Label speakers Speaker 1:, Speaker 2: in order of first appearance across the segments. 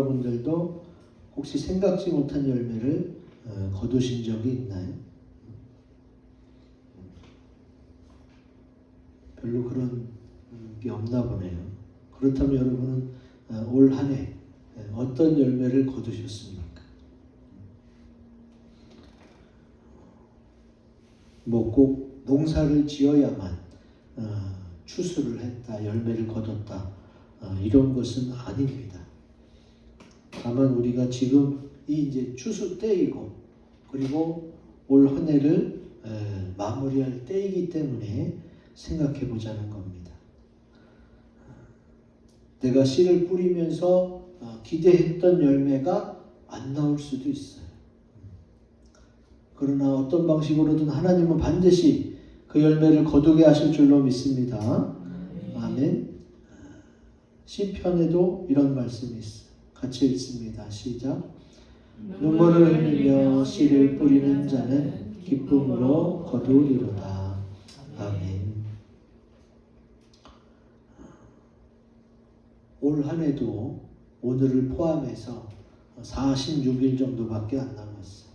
Speaker 1: 여러분들도 혹시 생각지 못한 열매를 거두신 적이 있나요? 별로 그런 게 없나 보네요. 그렇다면 여러분은 올 한 해 어떤 열매를 거두셨습니까? 뭐 꼭 농사를 지어야만 추수를 했다, 열매를 거뒀다, 이런 것은 아닙니다. 다만 우리가 지금 이제 추수 때이고 그리고 올 한 해를 마무리할 때이기 때문에 생각해 보자는 겁니다. 내가 씨를 뿌리면서 기대했던 열매가 안 나올 수도 있어요. 그러나 어떤 방식으로든 하나님은 반드시 그 열매를 거두게 하실 줄로 믿습니다. 아멘. 시편에도 이런 말씀이 있어요. 같이 읽습니다. 시작. 눈물을 흘리며 씨를 뿌리는 자는 기쁨으로 거두리로다. 아멘. 올 한 해도 오늘을 포함해서 46일 정도밖에 안 남았어요.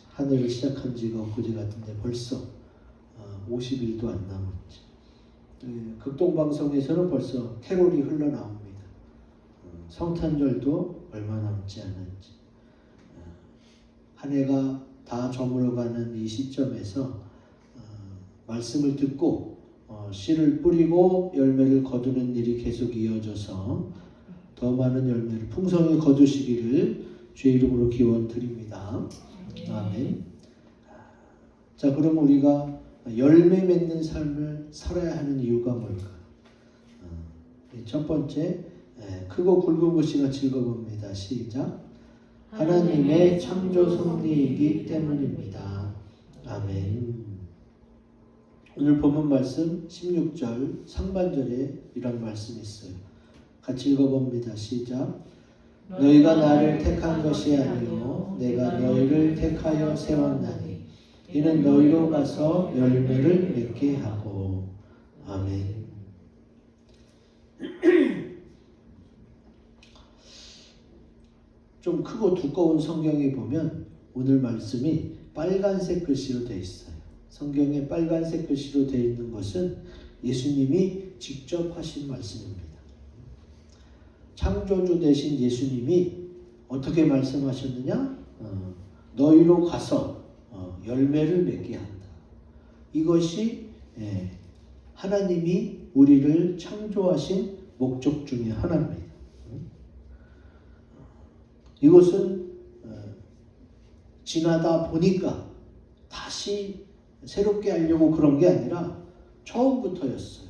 Speaker 1: 한 해를 시작한 지가 엊그제 같은데 벌써 50일도 안 남았죠. 극동방송에서는 벌써 캐롤이 흘러나옵니다. 성탄절도 얼마 남지 않았지. 한 해가 다 저물어가는 이 시점에서 말씀을 듣고 씨를 뿌리고 열매를 거두는 일이 계속 이어져서 더 많은 열매를 풍성히 거두시기를 주의 이름으로 기원 드립니다. 아멘. 자, 그럼 우리가 열매 맺는 삶을 살아야 하는 이유가 뭘까? 첫 번째, 크고 굵은 글씨가 읽어봅니다. 시작. 하나님의 창조 섭리이기 때문입니다. 아멘. 오늘 본문 말씀 16절 상반절에 이런 말씀이 있어요. 같이 읽어봅니다. 시작. 너희가 나를 택한 것이 아니요 내가 너희를 택하여 세웠나니 이는 너희로 가서 열매를 맺게 하고. 아멘. 좀 크고 두꺼운 성경에 보면 오늘 말씀이 빨간색 글씨로 되어 있어요. 성경에 빨간색 글씨로 되어 있는 것은 예수님이 직접 하신 말씀입니다. 창조주 되신 예수님이 어떻게 말씀하셨느냐? 너희로 가서 열매를 맺게 한다. 이것이 하나님이 우리를 창조하신 목적 중에 하나입니다. 이것은 지나다 보니까 다시 새롭게 하려고 그런 게 아니라 처음부터였어요.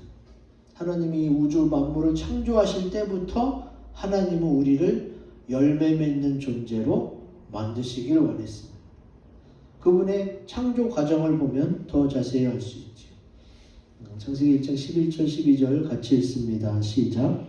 Speaker 1: 하나님이 우주 만물을 창조하실 때부터 하나님은 우리를 열매 맺는 존재로 만드시길 원했습니다. 그분의 창조 과정을 보면 더 자세히 알 수 있죠. 창세기 1장 11절 12절 같이 읽습니다. 시작.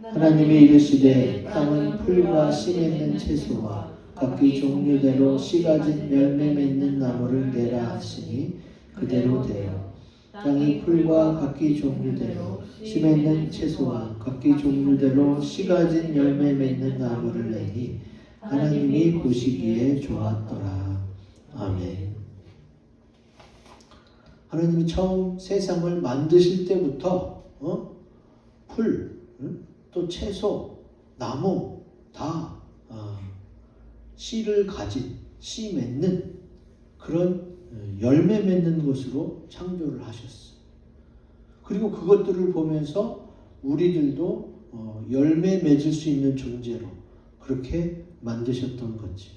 Speaker 1: 하나님이 이르시되 땅은 풀과 씨 맺는 채소와 각기 종류대로 씨 가진 열매 맺는 나무를 내라 하시니 그대로 되어 땅이 풀과 각기 종류대로 씨 맺는 채소와 각기 종류대로 씨 가진 열매 맺는 나무를 내니 하나님이 보시기에 좋았더라. 아멘. 하나님이 처음 세상을 만드실 때부터 풀, 또 채소, 나무 다 씨를 가진, 씨 맺는 그런 열매 맺는 것으로 창조를 하셨어요. 그리고 그것들을 보면서 우리들도 열매 맺을 수 있는 존재로 그렇게 만드셨던 거지.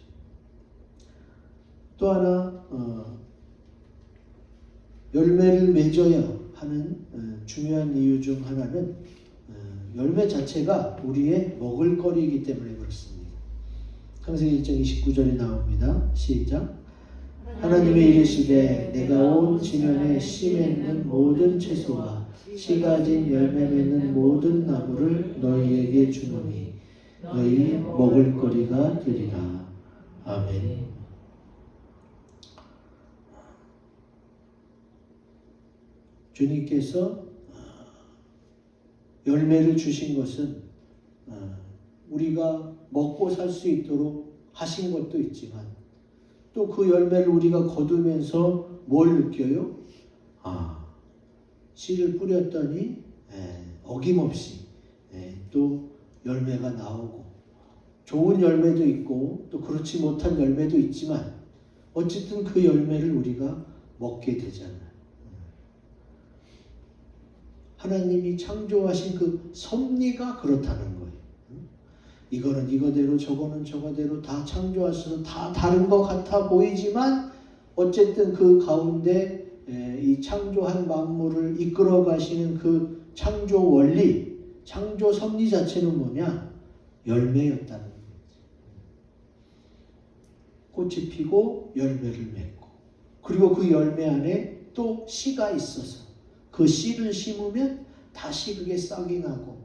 Speaker 1: 또 하나 열매를 맺어야 하는 중요한 이유 중 하나는 열매 자체가 우리의 먹을거리이기 때문에 그렇습니다. 창세기 1장 29절이 나옵니다. 시작. 하나님이 이르시되 내가 온 지면에 씨 맺는 모든 채소와 씨 가진 열매 맺는 모든 나무를 너희에게 주노니 너희 먹을거리가 되리라. 아멘. 주님께서 열매를 주신 것은 우리가 먹고 살 수 있도록 하신 것도 있지만 또 그 열매를 우리가 거두면서 뭘 느껴요? 씨를 뿌렸더니 어김없이 또 열매가 나오고 좋은 열매도 있고 또 그렇지 못한 열매도 있지만 어쨌든 그 열매를 우리가 먹게 되잖아요. 하나님이 창조하신 그 섭리가 그렇다는 거예요. 이거는 이거대로 저거는 저거대로 다 창조하셔서 다 다른 것 같아 보이지만 어쨌든 그 가운데 이 창조한 만물을 이끌어 가시는 그 창조 원리, 창조 섭리 자체는 뭐냐? 열매였다는 거지. 꽃이 피고 열매를 맺고 그리고 그 열매 안에 또 씨가 있어서 그 씨를 심으면 다시 그게 싹이 나고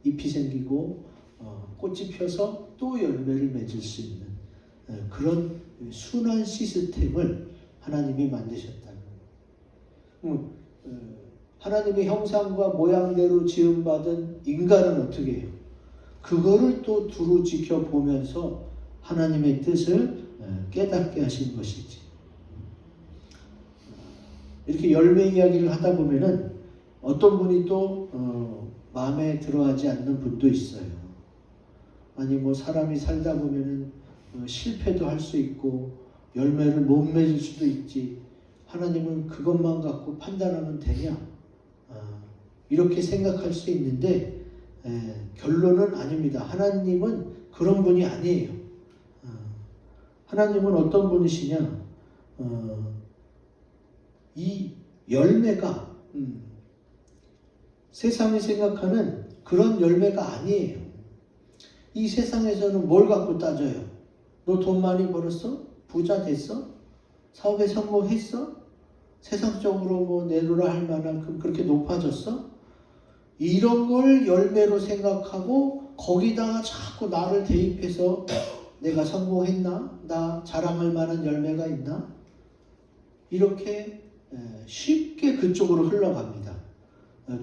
Speaker 1: 잎이 생기고 꽃이 펴서 또 열매를 맺을 수 있는 그런 순환 시스템을 하나님이 만드셨다는 거예요. 하나님의 형상과 모양대로 지음받은 인간은 어떻게 해요? 그거를 또 두루 지켜보면서 하나님의 뜻을 깨닫게 하신 것이지. 이렇게 열매 이야기를 하다 보면은 어떤 분이 또 마음에 들어하지 않는 분도 있어요. 아니 뭐 사람이 살다 보면은 실패도 할 수 있고 열매를 못 맺을 수도 있지. 하나님은 그것만 갖고 판단하면 되냐? 이렇게 생각할 수 있는데 결론은 아닙니다. 하나님은 그런 분이 아니에요. 하나님은 어떤 분이시냐? 이 열매가 세상이 생각하는 그런 열매가 아니에요. 이 세상에서는 뭘 갖고 따져요? 너 돈 많이 벌었어? 부자 됐어? 사업에 성공했어? 세상적으로 뭐 내놓으라 할 만큼 그렇게 높아졌어? 이런 걸 열매로 생각하고 거기다가 자꾸 나를 대입해서 내가 성공했나? 나 자랑할 만한 열매가 있나? 이렇게 쉽게 그쪽으로 흘러갑니다.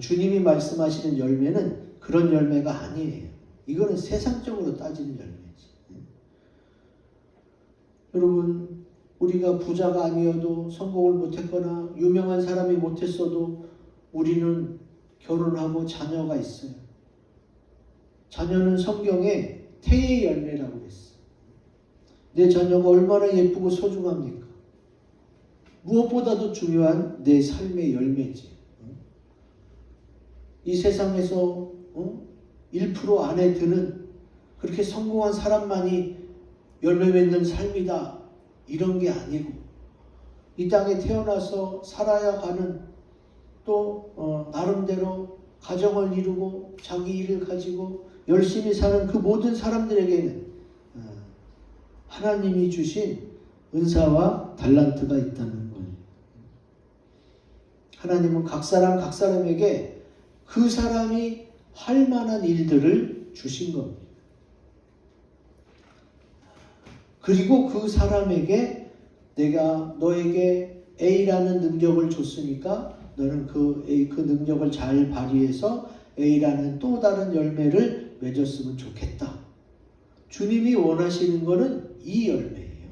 Speaker 1: 주님이 말씀하시는 열매는 그런 열매가 아니에요. 이거는 세상적으로 따지는 열매지. 여러분, 우리가 부자가 아니어도 성공을 못했거나 유명한 사람이 못했어도 우리는 결혼하고 자녀가 있어요. 자녀는 성경에 태의 열매라고 했어요. 내 자녀가 얼마나 예쁘고 소중합니까? 무엇보다도 중요한 내 삶의 열매지. 이 세상에서 1% 안에 드는 그렇게 성공한 사람만이 열매 맺는 삶이다. 이런 게 아니고 이 땅에 태어나서 살아야 가는 또 나름대로 가정을 이루고 자기 일을 가지고 열심히 사는 그 모든 사람들에게는 하나님이 주신 은사와 달란트가 있다는 거예요. 하나님은 각 사람에게 그 사람이 할 만한 일들을 주신 겁니다. 그리고 그 사람에게 내가 너에게 A라는 능력을 줬으니까 너는 그 능력을 잘 발휘해서 A라는 또 다른 열매를 맺었으면 좋겠다. 주님이 원하시는 것은 이 열매예요.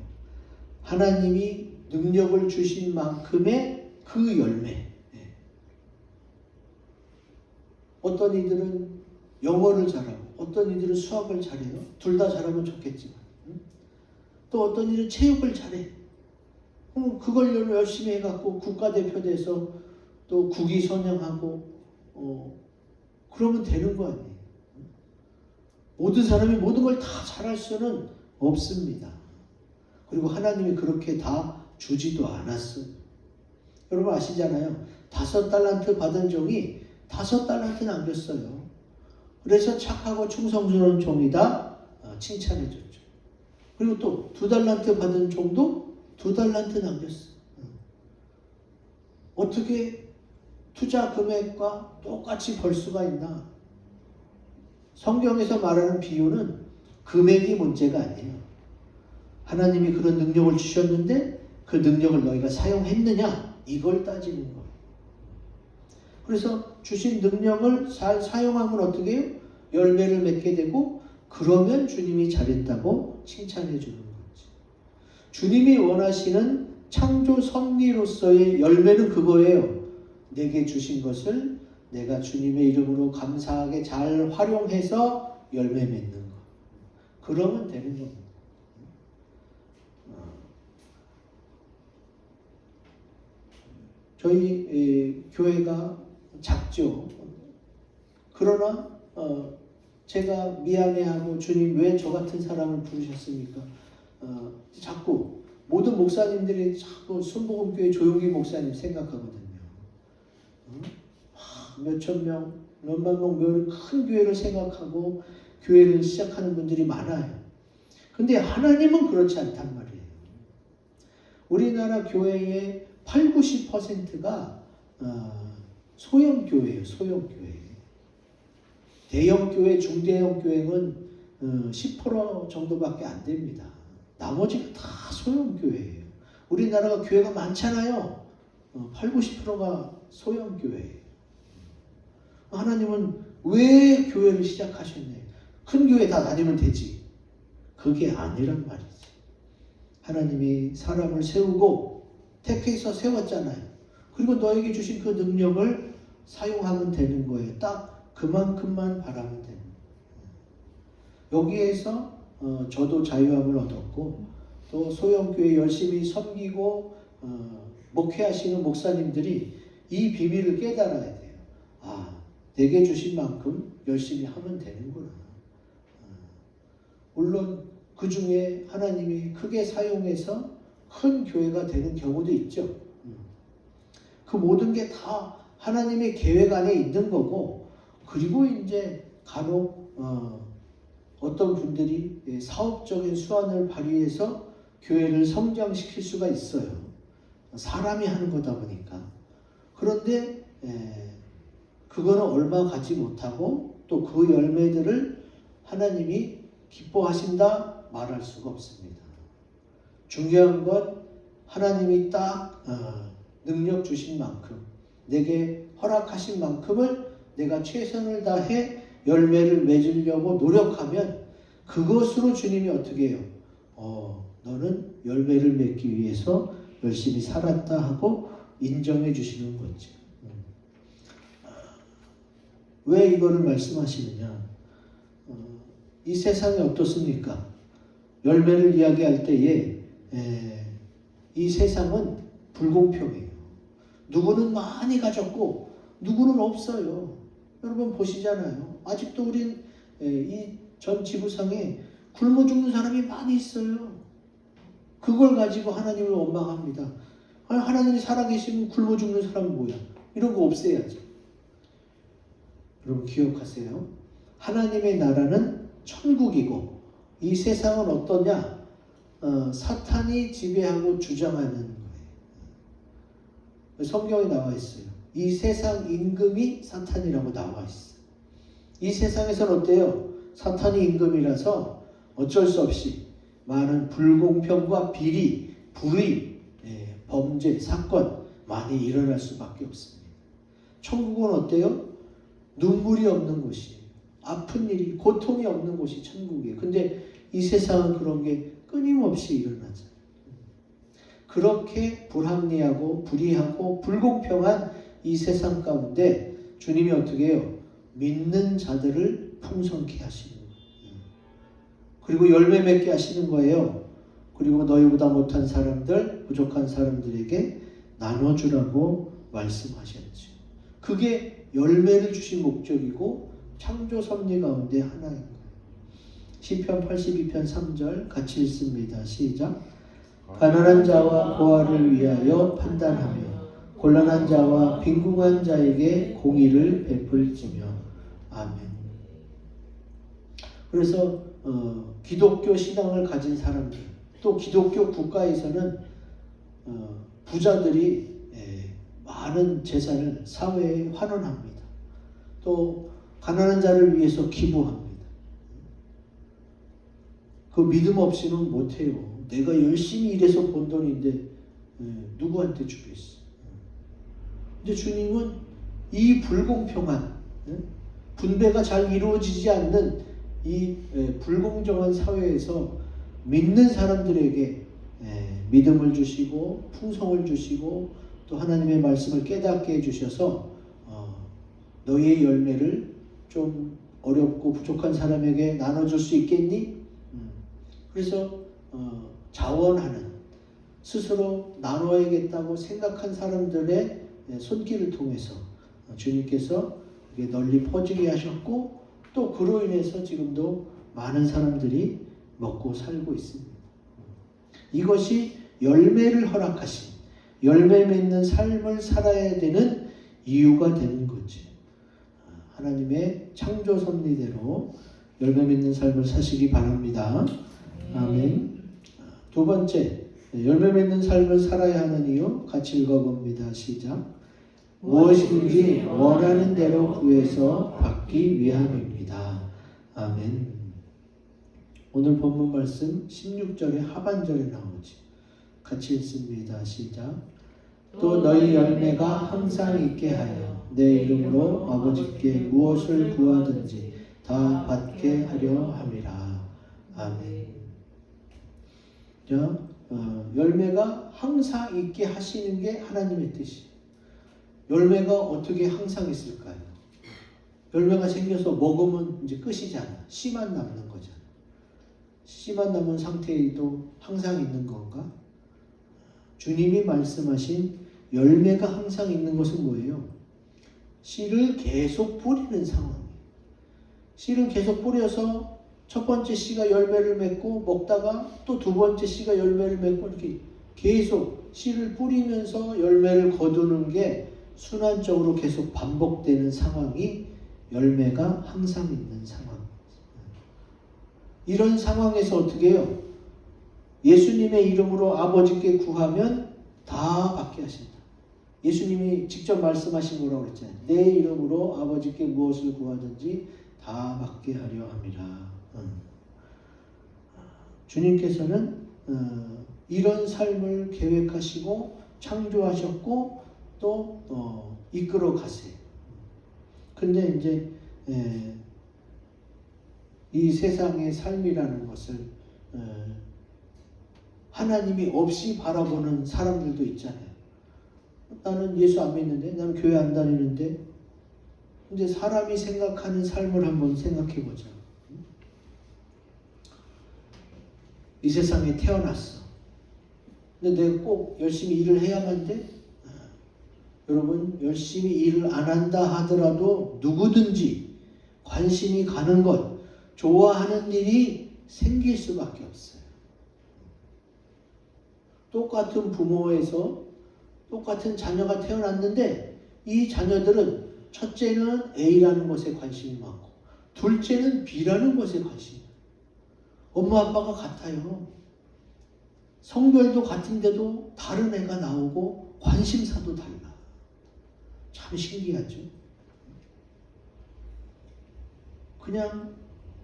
Speaker 1: 하나님이 능력을 주신 만큼의 그 열매. 어떤 이들은 영어를 잘하고 어떤 이들은 수학을 잘해요. 둘 다 잘하면 좋겠지만 또 어떤 이들은 체육을 잘해. 그걸 열심히 해갖고 국가대표 돼서 또 국위 선양하고 그러면 되는 거 아니에요. 모든 사람이 모든 걸 다 잘할 수는 없습니다. 그리고 하나님이 그렇게 다 주지도 않았어요. 여러분 아시잖아요. 5달란트 받은 종이 5달란트 남겼어요. 그래서 착하고 충성스러운 종이다 칭찬해줬죠. 그리고 또 2달란트 받은 종도 2달란트 남겼어요. 어떻게 투자 금액과 똑같이 벌 수가 있나? 성경에서 말하는 비유는 금액이 문제가 아니에요. 하나님이 그런 능력을 주셨는데 그 능력을 너희가 사용했느냐? 이걸 따지는 거예요. 그래서 주신 능력을 잘 사용하면 어떻게 해요? 열매를 맺게 되고 그러면 주님이 잘했다고 칭찬해 주는 거지. 주님이 원하시는 창조 섭리로서의 열매는 그거예요. 내게 주신 것을 내가 주님의 이름으로 감사하게 잘 활용해서 열매 맺는 것. 그러면 되는 겁니다. 저희 교회가 작죠. 그러나 제가 미안해하고 주님 왜 저 같은 사람을 부르셨습니까? 자꾸 모든 목사님들이 자꾸 순복음교회 조용기 목사님 생각하거든요. 몇천 명, 몇만 명, 큰 교회를 생각하고 교회를 시작하는 분들이 많아요. 근데 하나님은 그렇지 않단 말이에요. 우리나라 교회의 8, 90%가 소형교회예요. 소형교회. 대형교회, 중대형교회는 10% 정도밖에 안 됩니다. 나머지가 다 소형교회예요. 우리나라가 교회가 많잖아요. 8, 90%가 소형교회예요. 하나님은 왜 교회를 시작하셨네? 큰 교회 다 다니면 되지. 그게 아니란 말이지. 하나님이 사람을 세우고 택해서 세웠잖아요. 그리고 너에게 주신 그 능력을 사용하면 되는 거예요. 딱 그만큼만 바라면 됩니다. 여기에서 저도 자유함을 얻었고 또 소형교회 열심히 섬기고 목회하시는 목사님들이 이 비밀을 깨달아야 돼요. 내게 주신 만큼 열심히 하면 되는구나. 물론 그 중에 하나님이 크게 사용해서 큰 교회가 되는 경우도 있죠. 그 모든 게 다 하나님의 계획 안에 있는 거고, 그리고 이제 간혹 어떤 분들이 사업적인 수완을 발휘해서 교회를 성장시킬 수가 있어요. 사람이 하는 거다 보니까. 그런데 그거는 얼마 가지 못하고 또 그 열매들을 하나님이 기뻐하신다 말할 수가 없습니다. 중요한 건 하나님이 딱 능력 주신 만큼, 내게 허락하신 만큼을 내가 최선을 다해 열매를 맺으려고 노력하면 그것으로 주님이 어떻게 해요? 너는 열매를 맺기 위해서 열심히 살았다 하고 인정해 주시는 거죠. 왜 이거를 말씀하시느냐? 이 세상이 어떻습니까? 열매를 이야기할 때에 이 세상은 불공평해요. 누구는 많이 가졌고 누구는 없어요. 여러분 보시잖아요. 아직도 우린 이 전 지구상에 굶어 죽는 사람이 많이 있어요. 그걸 가지고 하나님을 원망합니다. 하나님이 살아계시면 굶어 죽는 사람은 뭐야? 이런 거 없애야죠. 여러분 기억하세요. 하나님의 나라는 천국이고 이 세상은 어떠냐? 사탄이 지배하고 주장하는 거예요. 성경에 나와 있어요. 이 세상 임금이 사탄이라고 나와 있어요. 이 세상에서는 어때요? 사탄이 임금이라서 어쩔 수 없이 많은 불공평과 비리, 불의, 범죄, 사건 많이 일어날 수밖에 없습니다. 천국은 어때요? 눈물이 없는 곳이에요. 아픈 일이, 고통이 없는 곳이 천국이에요. 근데 이 세상은 그런 게 끊임없이 일어나죠. 그렇게 불합리하고 불의하고 불공평한 이 세상 가운데 주님이 어떻게 해요? 믿는 자들을 풍성케 하시는 거예요. 그리고 열매 맺게 하시는 거예요. 그리고 너희보다 못한 사람들, 부족한 사람들에게 나눠주라고 말씀하셨죠. 그게 열매를 주신 목적이고 창조 섭리 가운데 하나인 거예요. 시편 82편 3절 같이 읽습니다. 시작. 가난한 자와 고아를 위하여 판단하며 곤란한 자와 빈궁한 자에게 공의를 베풀지며. 아멘. 그래서 기독교 신앙을 가진 사람들, 또 기독교 국가에서는 부자들이 많은 재산을 사회에 환원합니다. 또 가난한 자를 위해서 기부합니다. 그 믿음 없이는 못해요. 내가 열심히 일해서 번 돈인데 누구한테 주겠어? 근데 주님은 이 불공평한 분배가 잘 이루어지지 않는 이 불공정한 사회에서 믿는 사람들에게 믿음을 주시고 풍성을 주시고 또 하나님의 말씀을 깨닫게 해주셔서 너희의 열매를 좀 어렵고 부족한 사람에게 나눠줄 수 있겠니? 그래서 자원하는, 스스로 나눠야겠다고 생각한 사람들의 손길을 통해서 주님께서 널리 퍼지게 하셨고 또 그로 인해서 지금도 많은 사람들이 먹고 살고 있습니다. 이것이 열매를 허락하신, 열매 맺는 삶을 살아야 되는 이유가 되는 거지. 하나님의 창조 섭리대로 열매 맺는 삶을 사시기 바랍니다. 아멘. 두 번째, 열매 맺는 삶을 살아야 하는 이유 같이 읽어봅니다. 시작. 무엇인지 원하는 대로 구해서 받기 위함입니다. 아멘. 오늘 본문 말씀 16절의 하반절에 나오지. 같이 읽습니다. 시작. 또 너희 열매가 항상 있게 하여 내 이름으로 아버지께 무엇을 구하든지 다 받게 하려 함이라. 아멘. 자, 열매가 항상 있게 하시는 게 하나님의 뜻이에요. 열매가 어떻게 항상 있을까요? 열매가 생겨서 먹으면 이제 끝이잖아. 씨만 남는 거잖아. 씨만 남은 상태에도 항상 있는 건가? 주님이 말씀하신 열매가 항상 있는 것은 뭐예요? 씨를 계속 뿌리는 상황이에요. 씨를 계속 뿌려서 첫 번째 씨가 열매를 맺고 먹다가 또 두 번째 씨가 열매를 맺고 이렇게 계속 씨를 뿌리면서 열매를 거두는 게 순환적으로 계속 반복되는 상황이 열매가 항상 있는 상황. 이런 상황에서 어떻게 해요? 예수님의 이름으로 아버지께 구하면 다 받게 하신다. 예수님이 직접 말씀하신 거라고 그랬잖아요. 내 이름으로 아버지께 무엇을 구하든지 다 받게 하려 함이라. 주님께서는 이런 삶을 계획하시고 창조하셨고 또 이끌어 가세요. 근데 이제 이 세상의 삶이라는 것을 하나님이 없이 바라보는 사람들도 있잖아요. 나는 예수 안 믿는데, 나는 교회 안 다니는데, 근데 사람이 생각하는 삶을 한번 생각해 보자. 이 세상에 태어났어. 근데 내가 꼭 열심히 일을 해야만 돼? 여러분, 열심히 일을 안 한다 하더라도 누구든지 관심이 가는 것, 좋아하는 일이 생길 수밖에 없어요. 똑같은 부모에서 똑같은 자녀가 태어났는데 이 자녀들은 첫째는 A라는 것에 관심이 많고 둘째는 B라는 것에 관심이 많아요. 엄마 아빠가 같아요. 성별도 같은데도 다른 애가 나오고 관심사도 달라. 참 신기하죠. 그냥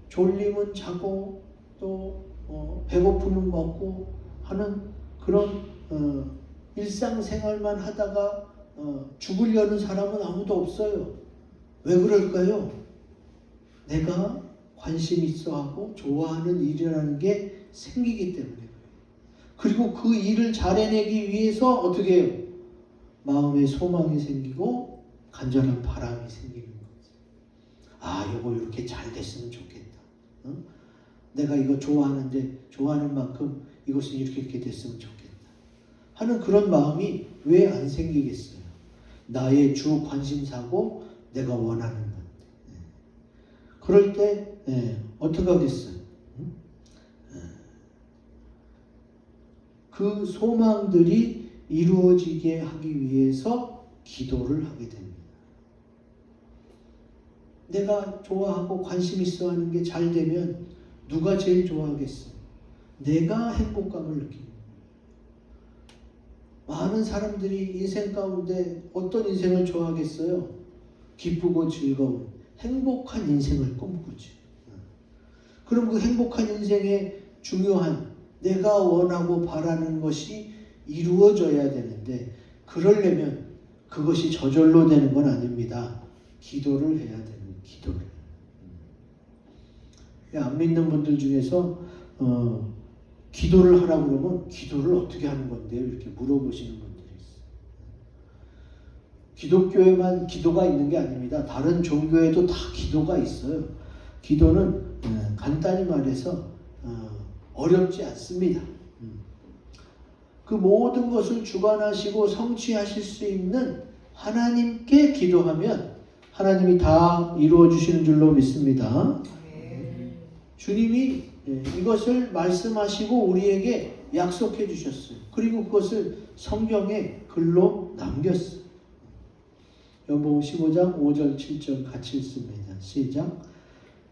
Speaker 1: 졸리면 자고 또 배고프면 먹고 하는 그런 일상생활만 하다가 죽으려는 사람은 아무도 없어요. 왜 그럴까요? 내가 관심 있어 하고 좋아하는 일이라는 게 생기기 때문에 그래요. 그리고 그 일을 잘 해내기 위해서 어떻게 해요? 마음에 소망이 생기고 간절한 바람이 생기는 거지. 아, 이거 이렇게 잘 됐으면 좋겠다. 내가 이거 좋아하는데 좋아하는 만큼 이것은 이렇게 됐으면 좋겠다 하는 그런 마음이 왜 안 생기겠어요? 나의 주 관심사고 내가 원하는 건데. 그럴 때 어떻게 하겠어요? 그 소망들이 이루어지게 하기 위해서 기도를 하게 됩니다. 내가 좋아하고 관심 있어 하는 게 잘 되면 누가 제일 좋아하겠어요? 내가 행복감을 느낍니다. 많은 사람들이 인생 가운데 어떤 인생을 좋아하겠어요? 기쁘고 즐거운 행복한 인생을 꿈꾸지. 그럼 그 행복한 인생에 중요한 내가 원하고 바라는 것이 이루어져야 되는데 그러려면 그것이 저절로 되는 건 아닙니다. 기도를 해야 됩니다. 기도를. 안 믿는 분들 중에서 기도를 하라고 그러면 기도를 어떻게 하는 건데요? 이렇게 물어보시는 분들이 있어요. 기독교에만 기도가 있는 게 아닙니다. 다른 종교에도 다 기도가 있어요. 기도는 간단히 말해서 어렵지 않습니다. 그 모든 것을 주관하시고 성취하실 수 있는 하나님께 기도하면 하나님이 다 이루어 주시는 줄로 믿습니다. 주님이 이것을 말씀하시고 우리에게 약속해 주셨어요. 그리고 그것을 성경에 글로 남겼어요. 요한복음 15장 5절 7절 같이 읽습니다. 시작.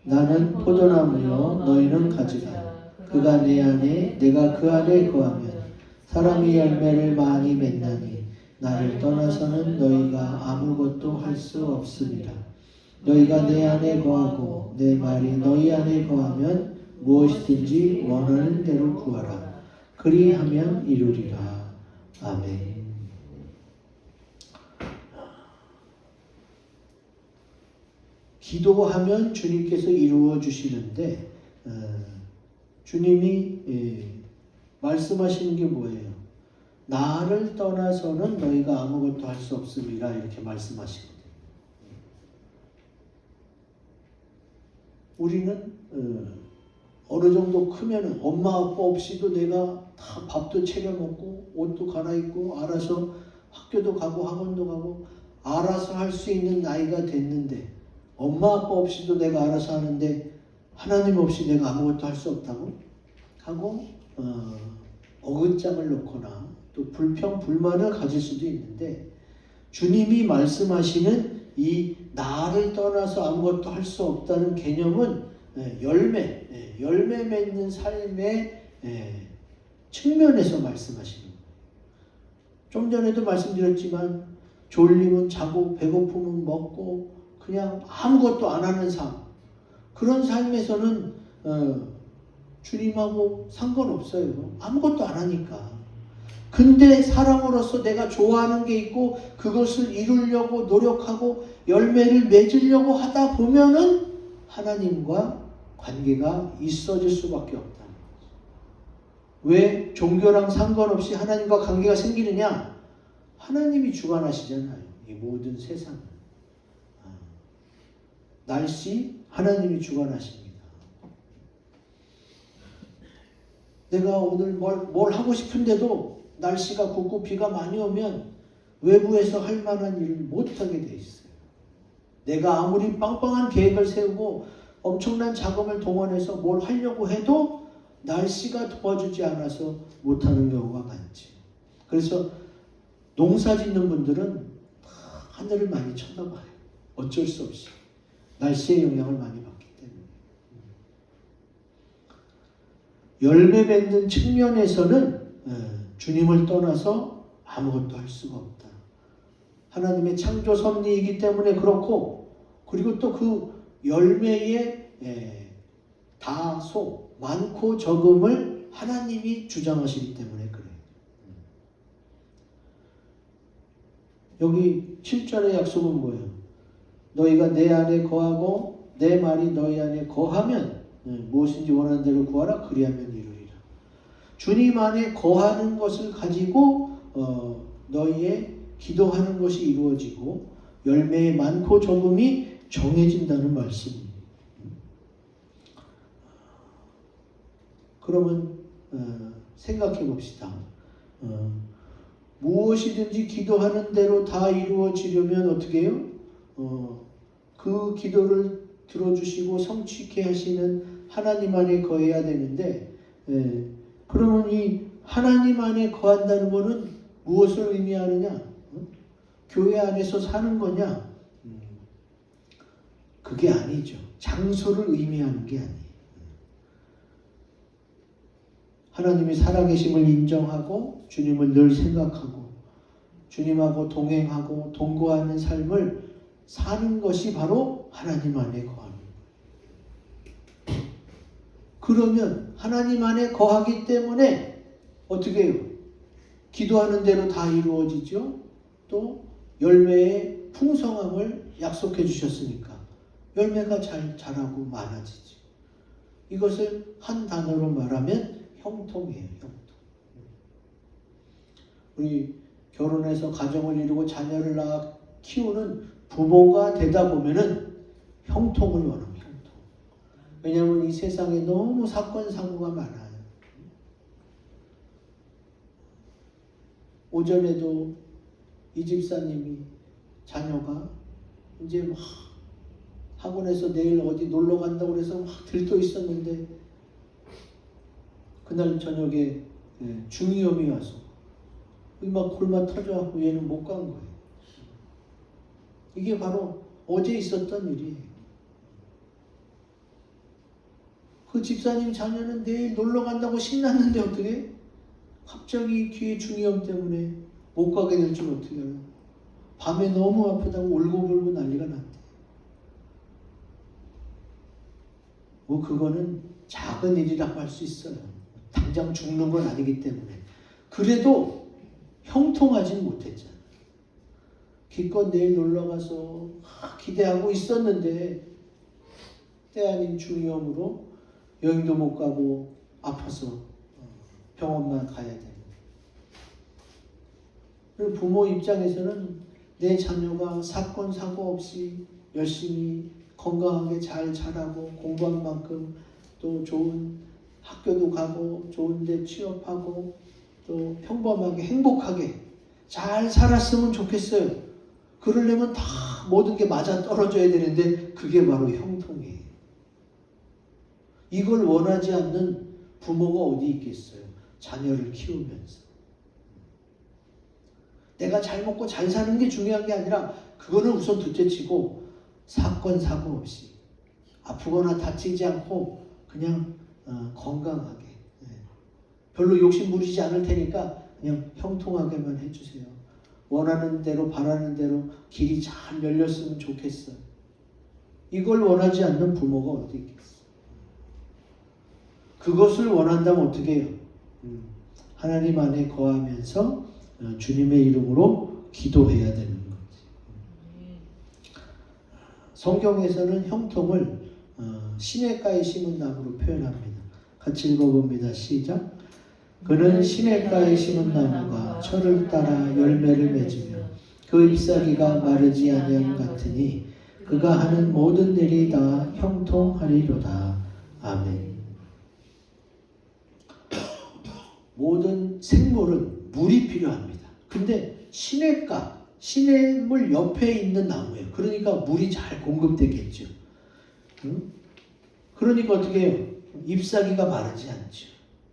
Speaker 1: 나는 포도나무요 너희는 가지라. 그가 내 안에 내가 그 안에 거하면 사람이 열매를 많이 맺나니 나를 떠나서는 너희가 아무것도 할 수 없으리라. 너희가 내 안에 거하고 내 말이 너희 안에 거하면 무엇이든지 원하는 대로 구하라. 그리하면 이루리라. 아멘. 기도하면 주님께서 이루어 주시는데 주님이 말씀하시는 게 뭐예요? 나를 떠나서는 너희가 아무것도 할 수 없음이라 이렇게 말씀하시거든요. 우리는 어느 정도 크면은 엄마 아빠 없이도 내가 다 밥도 챙겨 먹고 옷도 갈아입고 알아서 학교도 가고 학원도 가고 알아서 할 수 있는 나이가 됐는데 엄마 아빠 없이도 내가 알아서 하는데 하나님 없이 내가 아무것도 할 수 없다고 하고 어긋장을 놓거나 또 불평 불만을 가질 수도 있는데 주님이 말씀하시는 이 나를 떠나서 아무것도 할 수 없다는 개념은 열매 맺는 삶의 측면에서 말씀하시는 거예요. 좀 전에도 말씀드렸지만 졸리면 자고 배고프면 먹고 그냥 아무것도 안 하는 삶, 그런 삶에서는 주님하고 상관없어요. 아무것도 안 하니까. 근데 사람으로서 내가 좋아하는 게 있고 그것을 이루려고 노력하고 열매를 맺으려고 하다 보면은 하나님과 관계가 있어질 수밖에 없다는 거죠. 왜 종교랑 상관없이 하나님과 관계가 생기느냐? 하나님이 주관하시잖아요. 이 모든 세상을. 날씨 하나님이 주관하십니다. 내가 오늘 뭘 하고 싶은데도 날씨가 굽고 비가 많이 오면 외부에서 할 만한 일을 못하게 돼 있어요. 내가 아무리 빵빵한 계획을 세우고 엄청난 자금을 동원해서 뭘 하려고 해도 날씨가 도와주지 않아서 못하는 경우가 많지. 그래서 농사 짓는 분들은 하늘을 많이 쳐다봐요. 어쩔 수 없이. 날씨의 영향을 많이 받기 때문에. 열매 맺는 측면에서는 주님을 떠나서 아무것도 할 수가 없다. 하나님의 창조 섭리이기 때문에 그렇고, 그리고 또 그 열매의 다소 많고 적음을 하나님이 주장하시기 때문에 그래요. 여기 7절의 약속은 뭐예요? 너희가 내 안에 거하고 내 말이 너희 안에 거하면 무엇인지 원하는 대로 구하라. 그리하면 이루리라. 주님 안에 거하는 것을 가지고 너희의 기도하는 것이 이루어지고 열매의 많고 적음이 정해진다는 말씀입니다. 그러면 생각해 봅시다. 무엇이든지 기도하는 대로 다 이루어지려면 어떻게 해요? 그 기도를 들어주시고 성취케 하시는 하나님 안에 거해야 되는데, 그러면 이 하나님 안에 거한다는 것은 무엇을 의미하느냐? 교회 안에서 사는 거냐? 그게 아니죠. 장소를 의미하는 게 아니에요. 하나님이 살아계심을 인정하고 주님을 늘 생각하고 주님하고 동행하고 동거하는 삶을 사는 것이 바로 하나님 안에 거하는 거예요. 그러면 하나님 안에 거하기 때문에 어떻게 해요? 기도하는 대로 다 이루어지죠. 또 열매의 풍성함을 약속해 주셨으니까 열매가 잘 자라고 많아지죠. 이것을 한 단어로 말하면 형통이에요. 형통. 우리 결혼해서 가정을 이루고 자녀를 낳아 키우는 부모가 되다 보면은 형통을 원합니다. 형통. 왜냐하면 이 세상에 너무 사건 사고가 많아요. 오전에도 이 집사님이 자녀가 이제 막 학원에서 내일 어디 놀러 간다고 그래서 막 들떠 있었는데 그날 저녁에 중이염이 와서 막 골마 터져갖고 얘는 못 간 거예요. 이게 바로 어제 있었던 일이에요. 그 집사님 자녀는 내일 놀러 간다고 신났는데 어떻게? 갑자기 뒤에 중이염 때문에 못 가게 될 줄 어떻게 알아요? 밤에 너무 아프다고 울고불고 난리가 났대. 뭐 그거는 작은 일이라고 할 수 있어요. 당장 죽는 건 아니기 때문에. 그래도 형통하진 못했잖아. 기껏 내일 놀러가서 기대하고 있었는데 때 아닌 중이염으로 여행도 못 가고 아파서 병원만 가야 되고. 그리고 부모 입장에서는 내 자녀가 사건 사고 없이 열심히 건강하게 잘 자라고 공부한 만큼 또 좋은 학교도 가고 좋은 데 취업하고 또 평범하게 행복하게 잘 살았으면 좋겠어요. 그러려면 다 모든 게 맞아 떨어져야 되는데 그게 바로 형통이에요. 이걸 원하지 않는 부모가 어디 있겠어요. 자녀를 키우면서. 내가 잘 먹고 잘 사는 게 중요한 게 아니라 그거는 우선 둘째치고 사건 사고 없이 아프거나 다치지 않고 그냥 건강하게 별로 욕심 부리지 않을 테니까 그냥 형통하게만 해주세요. 원하는 대로 바라는 대로 길이 잘 열렸으면 좋겠어요. 이걸 원하지 않는 부모가 어디 있겠어요. 그것을 원한다면 어떻게 해요? 하나님 안에 거하면서 주님의 이름으로 기도해야 되는 거지. 성경에서는 형통을 시냇가에 심은 나무로 표현합니다. 같이 읽어봅니다. 시작. 그는 시냇가에 심은 나무가 철을 따라 열매를 맺으며 그 잎사귀가 마르지 아니함 같으니 그가 하는 모든 일이 다 형통하리로다. 아멘. 모든 생물은 물이 필요합니다. 근데 시냇가, 시냇물 옆에 있는 나무예요. 그러니까 물이 잘 공급되겠죠. 그러니까 어떻게 해요? 잎사귀가 마르지 않죠.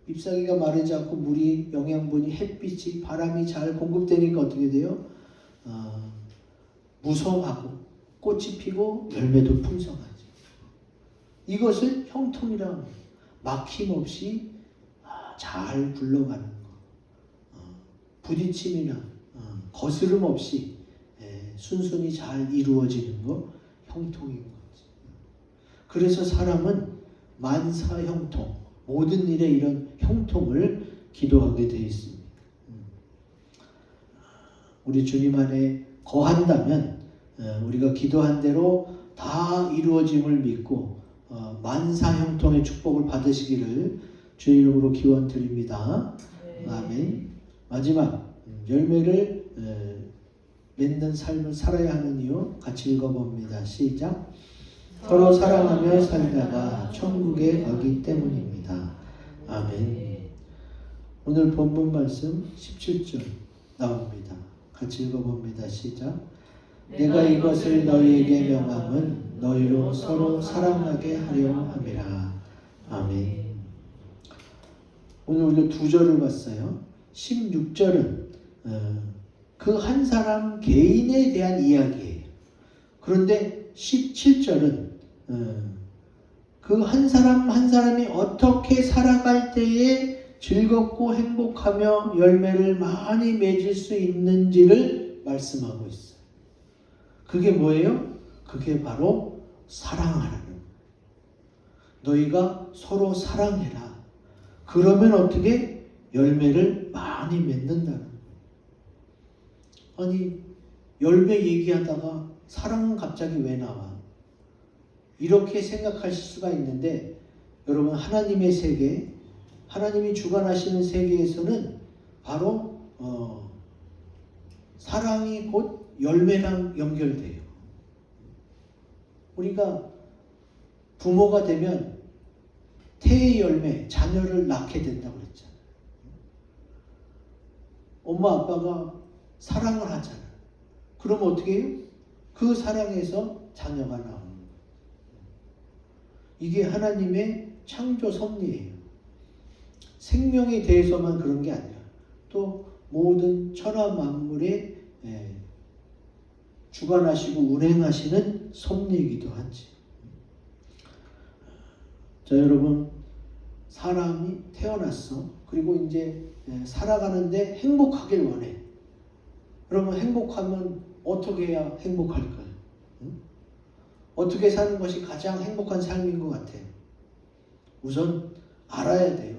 Speaker 1: 잎사귀가 마르지 않고 물이, 영양분이, 햇빛이, 바람이 잘 공급되니까 어떻게 돼요? 무성하고 꽃이 피고 열매도 풍성하죠. 이것을 형통이라고 합니다. 막힘없이 잘 굴러가는 거, 부딪힘이나 거스름 없이 순순히 잘 이루어지는 거, 형통인 거지. 그래서 사람은 만사형통, 모든 일에 이런 형통을 기도하게 되어 있습니다. 우리 주님 안에 거한다면 우리가 기도한 대로 다 이루어짐을 믿고 만사형통의 축복을 받으시기를 주 이름으로 기원 드립니다. 아멘. 마지막 열매를 맺는 삶을 살아야 하는 이유 같이 읽어봅니다. 시작. 서로 사랑하며 살다가 천국에 가기 때문입니다. 아멘. 오늘 본문 말씀 17절 나옵니다. 같이 읽어봅니다. 시작. 내가 이것을 너희에게 명함은 너희로 서로 사랑하게 하려 함이라. 아멘. 오늘 우리가 두 절을 봤어요. 16절은 그 한 사람 개인에 대한 이야기예요. 그런데 17절은 그 한 사람 한 사람이 어떻게 살아갈 때에 즐겁고 행복하며 열매를 많이 맺을 수 있는지를 말씀하고 있어요. 그게 뭐예요? 그게 바로 사랑하라는 거예요. 너희가 서로 사랑해라. 그러면 어떻게? 열매를 많이 맺는다는 거예요. 아니 열매 얘기하다가 사랑은 갑자기 왜 나와? 이렇게 생각하실 수가 있는데 여러분 하나님의 세계, 하나님이 주관하시는 세계에서는 바로 사랑이 곧 열매랑 연결돼요. 우리가 부모가 되면 태의 열매, 자녀를 낳게 된다고 그랬잖아요. 엄마 아빠가 사랑을 하잖아요. 그럼 어떻게 해요? 그 사랑에서 자녀가 나오는 거예요. 이게 하나님의 창조 섭리예요. 생명에 대해서만 그런 게 아니라 또 모든 천하 만물에 주관하시고 운행하시는 섭리이기도 하지. 자, 여러분, 사람이 태어났어. 그리고 이제 살아가는데 행복하길 원해. 그러면 행복하면 어떻게 해야 행복할까요? 응? 어떻게 사는 것이 가장 행복한 삶인 것 같아요? 우선 알아야 돼요.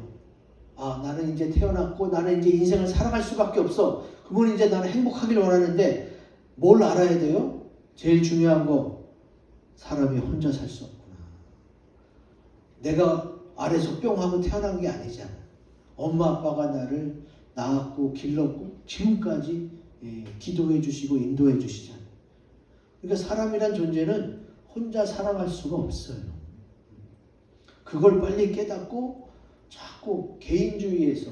Speaker 1: 아, 나는 이제 태어났고 나는 이제 인생을 살아갈 수밖에 없어. 그건 이제 나는 행복하길 원하는데 뭘 알아야 돼요? 제일 중요한 거, 사람이 혼자 살 수 없구나. 내가 아래서 뿅 하고 태어난 게 아니잖아. 엄마 아빠가 나를 낳았고 길렀고 지금까지 기도해 주시고 인도해 주시잖아. 그러니까 사람이란 존재는 혼자 살아갈 수가 없어요. 그걸 빨리 깨닫고 자꾸 개인주의에서,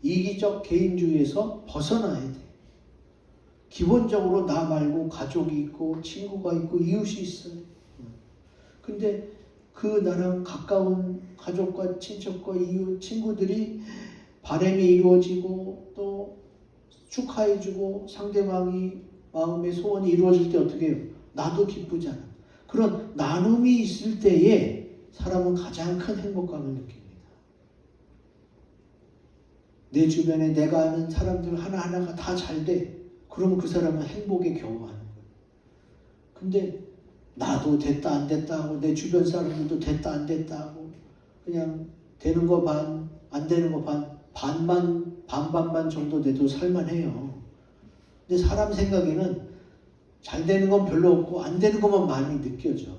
Speaker 1: 이기적 개인주의에서 벗어나야 돼. 기본적으로 나 말고 가족이 있고 친구가 있고 이웃이 있어요. 근데 그 나랑 가까운 가족과 친척과 이웃, 친구들이 바람이 이루어지고 또 축하해주고 상대방이 마음의 소원이 이루어질 때 어떻게 해요? 나도 기쁘잖아. 그런 나눔이 있을 때에 사람은 가장 큰 행복감을 느낍니다. 내 주변에 내가 아는 사람들 하나하나가 다 잘 돼. 그러면 그 사람은 행복에 겨워하는 거예요. 근데 나도 됐다 안 됐다 하고 내 주변 사람들도 됐다 안 됐다 하고 그냥 되는 거 반, 안 되는 거 반, 반만 정도 돼도 살만해요. 근데 사람 생각에는 잘 되는 건 별로 없고 안 되는 것만 많이 느껴져.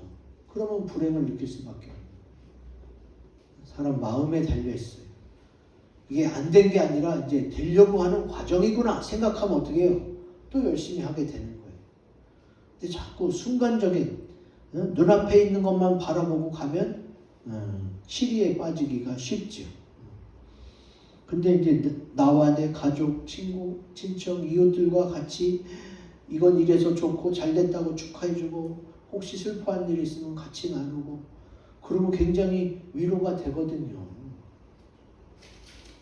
Speaker 1: 그러면 불행을 느낄 수밖에 없어요. 사람 마음에 달려있어요. 이게 안 된 게 아니라 이제 되려고 하는 과정이구나 생각하면 어떻게 해요? 또 열심히 하게 되는 거예요. 근데 자꾸 순간적인 눈앞에 있는 것만 바라보고 가면 시리에 빠지기가 쉽죠. 근데 이제 나와 내 가족, 친구, 친척, 이웃들과 같이 이건 이래서 좋고 잘됐다고 축하해주고 혹시 슬퍼한 일이 있으면 같이 나누고 그러면 굉장히 위로가 되거든요.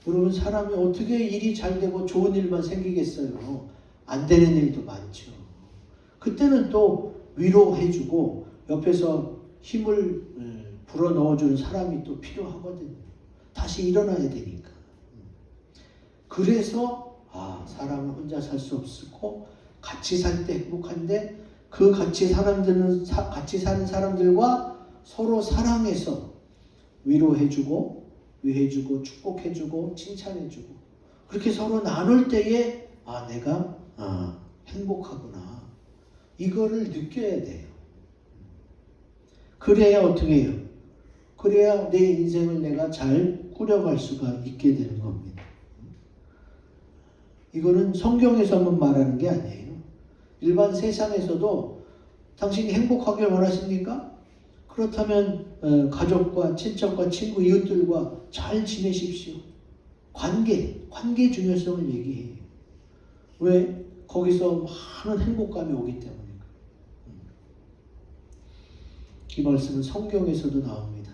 Speaker 1: 여러분, 사람이 어떻게 일이 잘 되고 좋은 일만 생기겠어요? 안 되는 일도 많죠. 그때는 또 위로해주고 옆에서 힘을 불어넣어주는 사람이 또 필요하거든요. 다시 일어나야 되니까. 그래서 사람은 혼자 살 수 없고 같이 살 때 행복한데 그 같이 사는 사람들과 서로 사랑해서 위로해주고 위해주고 축복해주고 칭찬해주고 그렇게 서로 나눌 때에 내가 행복하구나 이거를 느껴야 돼요. 그래야 어떻게 해요? 그래야 내 인생을 내가 잘 꾸려갈 수가 있게 되는 겁니다. 이거는 성경에서만 말하는 게 아니에요. 일반 세상에서도 당신이 행복하길 원하십니까? 그렇다면 가족과 친척과 친구, 이웃들과 잘 지내십시오. 관계 중요성을 얘기해요. 왜? 거기서 많은 행복감이 오기 때문에. 이 말씀은 성경에서도 나옵니다.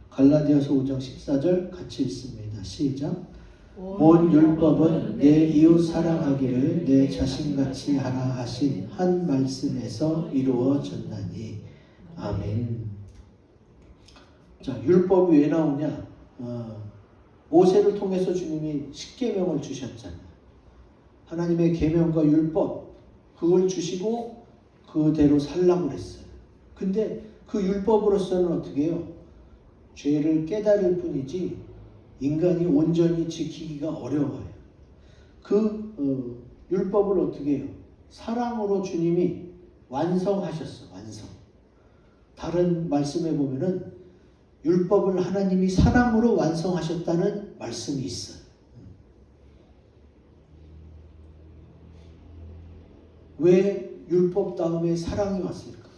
Speaker 1: 갈라디아서 5장 14절 같이 읽습니다. 시작. 온 율법은 내 이웃 사랑하기를 내 자신같이 하라 하신 한 말씀에서 이루어졌나니. 아멘. 자, 율법이 왜 나오냐? 모세를 통해서 주님이 십계명을 주셨잖아요. 하나님의 계명과 율법 그걸 주시고 그대로 살라고 그랬어요. 근데 그 율법으로서는 어떻게 해요? 죄를 깨달을 뿐이지 인간이 온전히 지키기가 어려워요. 그 율법을 어떻게 해요? 사랑으로 주님이 완성하셨어. 완성. 다른 말씀에 보면은 율법을 하나님이 사랑으로 완성하셨다는 말씀이 있어요. 왜 율법 다음에 사랑이 왔을까?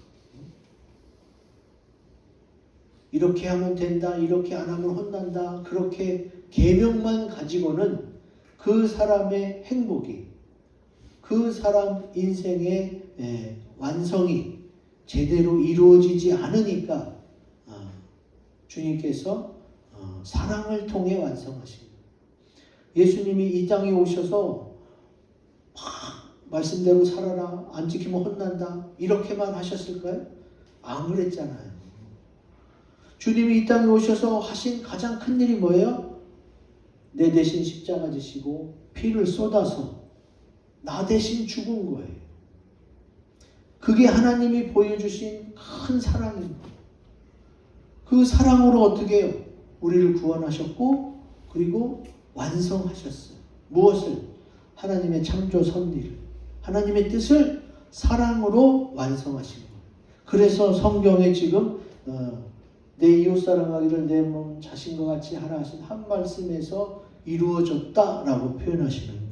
Speaker 1: 이렇게 하면 된다, 이렇게 안 하면 혼난다, 그렇게 계명만 가지고는 그 사람의 행복이, 그 사람 인생의 완성이 제대로 이루어지지 않으니까 주님께서 사랑을 통해 완성하신 거예요. 예수님이 이 땅에 오셔서 말씀대로 살아라, 안 지키면 혼난다, 이렇게만 하셨을까요? 안 그랬잖아요. 주님이 이 땅에 오셔서 하신 가장 큰 일이 뭐예요? 내 대신 십자가 지시고 피를 쏟아서 나 대신 죽은 거예요. 그게 하나님이 보여주신 큰 사랑입니다. 그 사랑으로 어떻게 해요? 우리를 구원하셨고 그리고 완성하셨어요. 무엇을? 하나님의 창조 섭리를, 하나님의 뜻을 사랑으로 완성하신 거예요. 그래서 성경에 지금 내 이웃 사랑하기를 내 몸 자신과 같이 하라 하신 한 말씀에서 이루어졌다라고 표현하시는 거예요.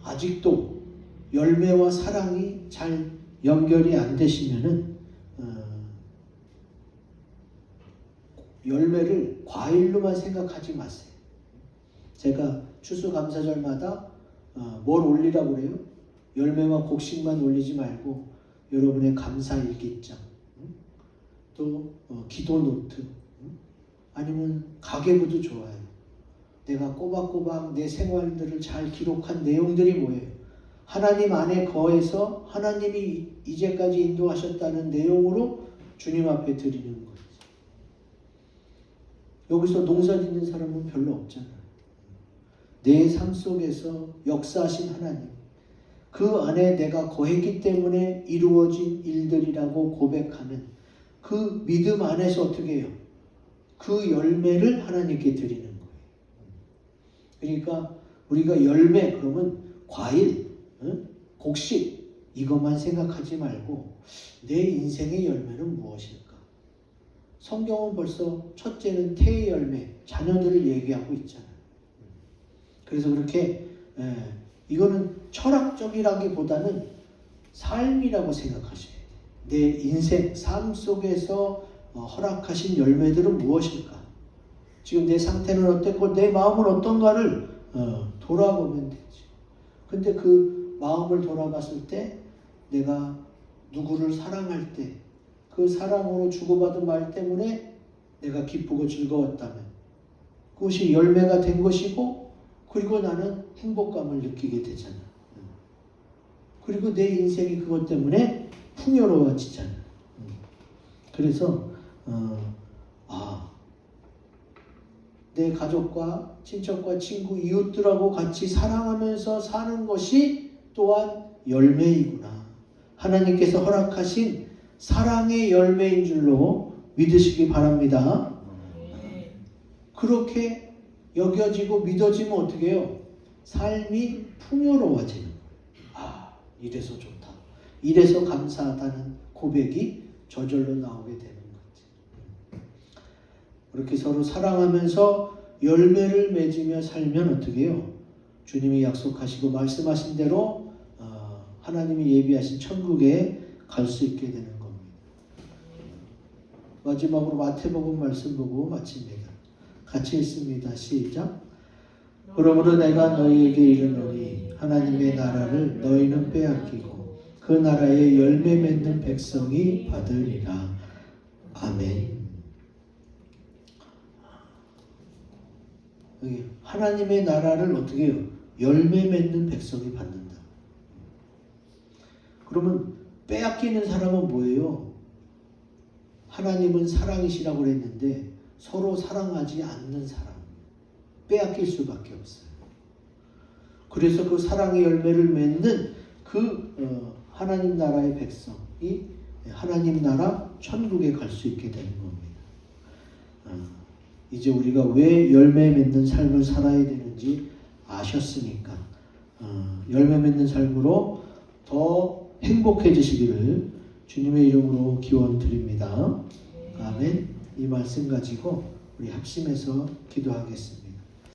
Speaker 1: 아직도 열매와 사랑이 잘 연결이 안 되시면은 열매를 과일로만 생각하지 마세요. 제가 추수감사절마다 뭘 올리라고 그래요? 열매와 곡식만 올리지 말고 여러분의 감사일기장, 또 기도 노트, 아니면 가계부도 좋아요. 내가 꼬박꼬박 내 생활들을 잘 기록한 내용들이 뭐예요? 하나님 안에 거해서 하나님이 이제까지 인도하셨다는 내용으로 주님 앞에 드리는 거예요. 여기서 농사 짓는 사람은 별로 없잖아요. 내 삶 속에서 역사하신 하나님, 그 안에 내가 거했기 때문에 이루어진 일들이라고 고백하는 그 믿음 안에서 어떻게 해요? 그 열매를 하나님께 드리는 거예요. 그러니까 우리가 열매 그러면 과일, 곡식 이것만 생각하지 말고 내 인생의 열매는 무엇일까? 성경은 벌써 첫째는 태의 열매, 자녀들을 얘기하고 있잖아요. 그래서 그렇게 이거는 철학적이라기보다는 삶이라고 생각하셔야 돼요. 내 인생, 삶 속에서 허락하신 열매들은 무엇일까? 지금 내 상태는 어땠고 내 마음은 어떤가를 돌아보면 되죠. 근데 그 마음을 돌아봤을 때 내가 누구를 사랑할 때 그 사랑으로 주고받은 말 때문에 내가 기쁘고 즐거웠다면 그것이 열매가 된 것이고 그리고 나는 행복감을 느끼게 되잖아. 그리고 내 인생이 그것 때문에 풍요로워지잖아. 그래서 내 가족과 친척과 친구, 이웃들하고 같이 사랑하면서 사는 것이 또한 열매이구나. 하나님께서 허락하신 사랑의 열매인 줄로 믿으시기 바랍니다. 그렇게 여겨지고 믿어지면 어떻게 해요? 삶이 풍요로워지는 거예요. 이래서 좋다. 이래서 감사하다는 고백이 저절로 나오게 되는 거지. 그렇게 서로 사랑하면서 열매를 맺으며 살면 어떻게 해요? 주님이 약속하시고 말씀하신 대로 하나님이 예비하신 천국에 갈 수 있게 되는 겁니다. 마지막으로 마태복음 말씀 보고 마칩니다. 같이 읽습니다. 시작. 그러므로 내가 너희에게 이르노니 하나님의 나라를 너희는 빼앗기고 그 나라에 열매 맺는 백성이 받으리라. 아멘. 여기 하나님의 나라를 어떻게 해요? 열매 맺는 백성이 받는다. 그러면 빼앗기는 사람은 뭐예요? 하나님은 사랑이시라고 그랬는데 서로 사랑하지 않는 사람, 빼앗길 수밖에 없어요. 그래서 그 사랑의 열매를 맺는 그 하나님 나라의 백성이 하나님 나라 천국에 갈 수 있게 되는 겁니다. 이제 우리가 왜 열매 맺는 삶을 살아야 되는지 아셨으니까 열매 맺는 삶으로 더 행복해지시기를 주님의 이름으로 기원 드립니다. 아멘. 이 말씀 가지고 우리 합심해서 기도하겠습니다.